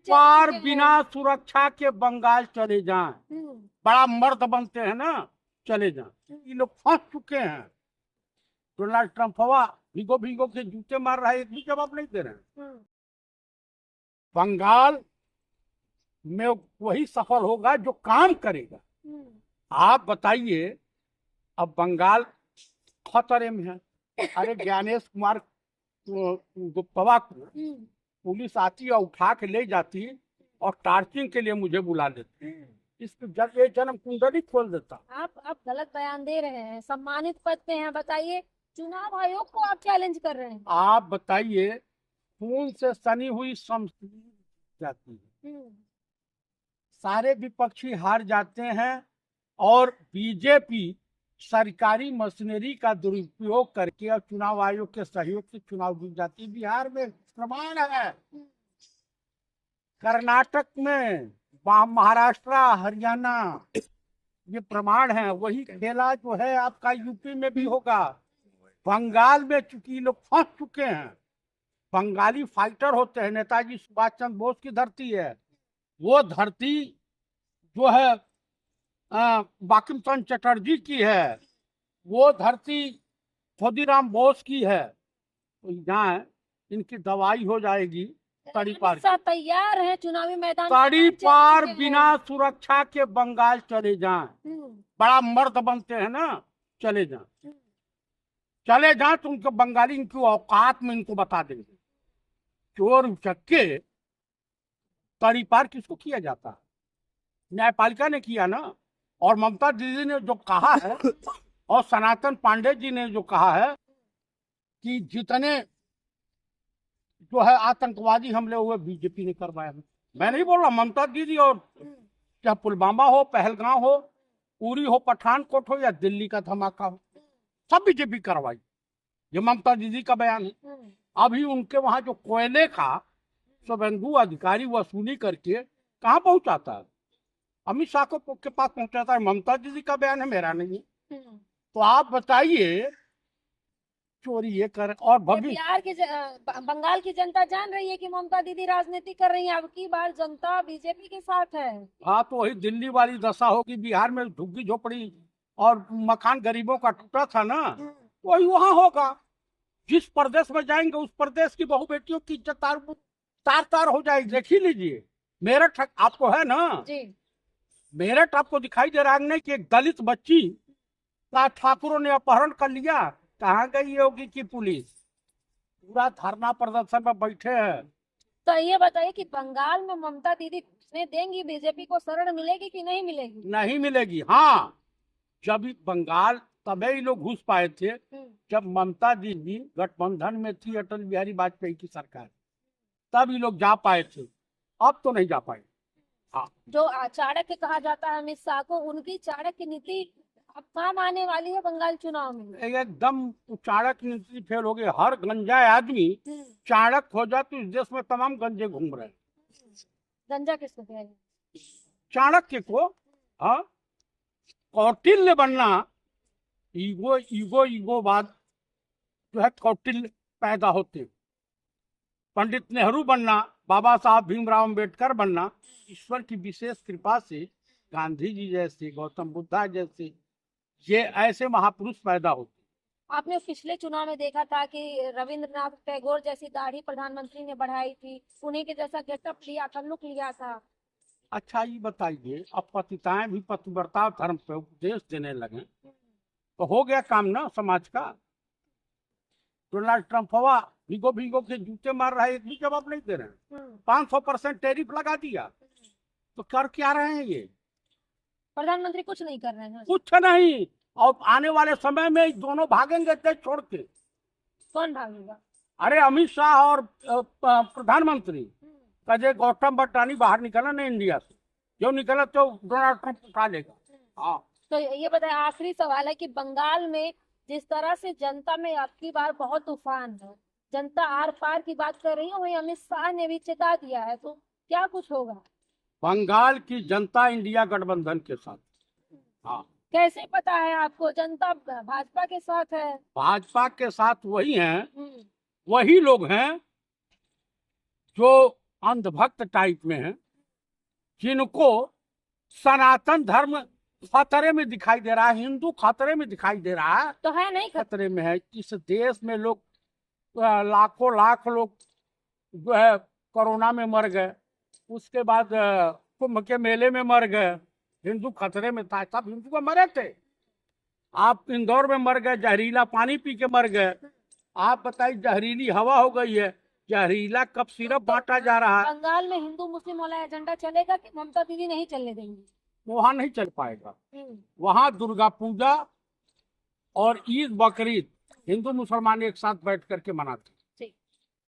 पार बिना सुरक्षा के बंगाल चले जाएं, बड़ा मर्द बनते हैं ना, चले जाएं। ये लोग फंस चुके हैं। डोनाल्ड ट्रंप हवा भीगो भीगो के जूते मार रहा है, एक भी जवाब नहीं दे रहे हैं। बंगाल में वही सफल होगा जो काम करेगा। आप बताइए, अब बंगाल खतरे में है। अरे ज्ञानेश कुमार गुप्तवा को पुलिस आती और उठा के ले जाती और टार्चिंग के लिए मुझे बुला लेती। इसको जन्म कुंडली खोल देता। आप गलत बयान दे रहे हैं। सम्मानित पद पे हैं, बताइए। चुनाव आयोग को आप चैलेंज कर रहे हैं। आप बताइए, खून से सनी हुई संसद जाती है, सारे विपक्षी हार जाते हैं और बीजेपी सरकारी मशीनरी का दुरुपयोग करके और चुनाव आयोग के सहयोग से चुनाव जीत जाती है। बिहार में प्रमाण है, कर्नाटक में, महाराष्ट्र, हरियाणा, ये प्रमाण है। वही खेला जो है आपका यूपी में भी होगा। बंगाल में चूंकि लोग फंस चुके हैं, बंगाली फाइटर होते हैं। नेताजी सुभाष चंद्र बोस की धरती है, वो धरती जो है बंकिम चंद्र चटर्जी की है, वो धरती खुदीराम बोस की है। तो यहाँ इनकी दवाई हो जाएगी। तड़ी पार तैयार है चुनावी मैदान, तड़ी पार बिना सुरक्षा के बंगाल चले जाएं, बड़ा मर्द बनते हैं ना, चले जाएं। चले जाएं तो उनको बंगाली इनकी औकात में इनको बता देंगे। चोर उचक्के तड़ी पार किसको किया जाता है? न्यायपालिका ने किया ना। और ममता दीदी ने जो कहा है और सनातन पांडे जी ने जो कहा है कि जितने जो है आतंकवादी हमले हुए बीजेपी ने करवाए। मैं नहीं बोल रहा, ममता दीदी। और चाहे पुलवामा हो, पहलगांव हो, उरी हो, पठानकोट हो या दिल्ली का धमाका हो, सब बीजेपी करवाई। ये ममता दीदी का बयान है। अभी उनके वहां जो कोयले का शुभेंदु अधिकारी वसूली करके कहाँ पहुंचाता है? अमित शाह को के पास पहुंचाता है। ममता दीदी का बयान है, मेरा नहीं। तो आप बताइए, चोरी ये कर। और बिहार की बंगाल की जनता जान रही है कि ममता दीदी राजनीति कर रही है। अब की बार जनता बीजेपी के साथ है। हाँ, तो वही दिल्ली वाली दशा होगी। बिहार में झुग्गी झोपड़ी और मकान गरीबों का टूटा था ना, वही वहां होगा। जिस प्रदेश में जाएंगे उस प्रदेश की बहु बेटियों की इज्जत तार तार हो जाएगी। देख ही लीजिए, मेरठ आपको है ना जी, मेरठ आपको दिखाई दे रहा है नहीं कि एक दलित बच्ची का ठाकुरों ने अपहरण कर लिया। कहाँ गई योगी की पुलिस? पूरा धरना प्रदर्शन में बैठे हैं। तो ये बताइए कि बंगाल में ममता दीदी ने देंगी बीजेपी को शरण मिलेगी कि नहीं मिलेगी? नहीं मिलेगी। हाँ, जब बंगाल तभी ही लोग घुस पाए थे जब ममता दीदी गठबंधन में थी अटल बिहारी वाजपेयी की सरकार, तब ये लोग जा पाए थे। अब तो नहीं जा पाए। हाँ, जो चाणक्य कहा जाता है अमित शाह को, उनकी चाणक्य नीति अब काम आने वाली है बंगाल चुनाव में। एकदम चाणक्य नीति फेल हो गई। हर गंजा आदमी चाणक्य हो जाए तो इस देश में तमाम गंजे घूम रहे हैं। गंजा किसको कहेगा? चाणक्य को। हाँ, कौटिल्य बनना, ईगोवाद जो है कौटिल्य पैदा होते। पंडित नेहरू बनना, बाबा साहब भीमराव अम्बेडकर बनना, ईश्वर की विशेष कृपा से गांधी जी जैसे, गौतम बुद्धा जैसे, ये ऐसे महापुरुष पैदा होते। आपने पिछले चुनाव में देखा था कि रविंद्रनाथ टैगोर जैसी दाढ़ी प्रधानमंत्री ने बढ़ाई थी, उन्हीं के जैसा गेटअप लिया था, लुक लिया था। अच्छा, ये बताइए, अब पतिताएं भी पतिव्रता धर्म पे उपदेश देने लगे तो हो गया काम ना समाज का। डोनाल्ड ट्रंप हवा भीगो भीगो के जूते मार रहा है, एक भी जवाब नहीं दे रहे हैं। 500% टैरिफ लगा दिया, तो कर क्या रहे हैं ये? प्रधानमंत्री कुछ नहीं कर रहे हैं। कुछ नहीं। और आने वाले समय में दोनों भागेंगे देश छोड़ के। कौन भागेगा? अरे अमित शाह और प्रधानमंत्री कहे गौतम बटानी बाहर निकला ना इंडिया से, जो निकला तो डोनाल्ड ट्रंप उठा लेगा। हाँ, तो ये बताए, आखिरी सवाल है कि बंगाल में जिस तरह से जनता में आपकी बार बहुत तूफान है, जनता आर पार की बात कर रही है, वही अमित शाह ने भी चेता दिया है, तो क्या कुछ होगा? बंगाल की जनता इंडिया गठबंधन के साथ। हाँ, कैसे पता है आपको? जनता भाजपा के साथ है। भाजपा के साथ वही हैं, वही लोग हैं जो अंधभक्त टाइप में हैं, जिनको सनातन धर्म खतरे में दिखाई दे रहा है, हिंदू खतरे में दिखाई दे रहा है, तो है नहीं खतरे में है। इस देश में लोग लाखों लाख लोग जो है कोरोना में मर गए, उसके बाद कुंभ के मेले में मर गए, हिंदू खतरे में था, सब हिंदू को मरे थे। आप इंदौर में मर गए, जहरीला पानी पी के मर गए। आप बताइए, जहरीली हवा हो गई है, जहरीला कप सिरप बांटा जा रहा है। बंगाल में हिंदू मुस्लिम वाला एजेंडा चलेगा कि ममता दीदी नहीं चलने देंगी? वहां नहीं चल पाएगा। वहां दुर्गा पूजा और ईद बकरीद हिंदू मुसलमान एक साथ बैठ करके मनाते हैं।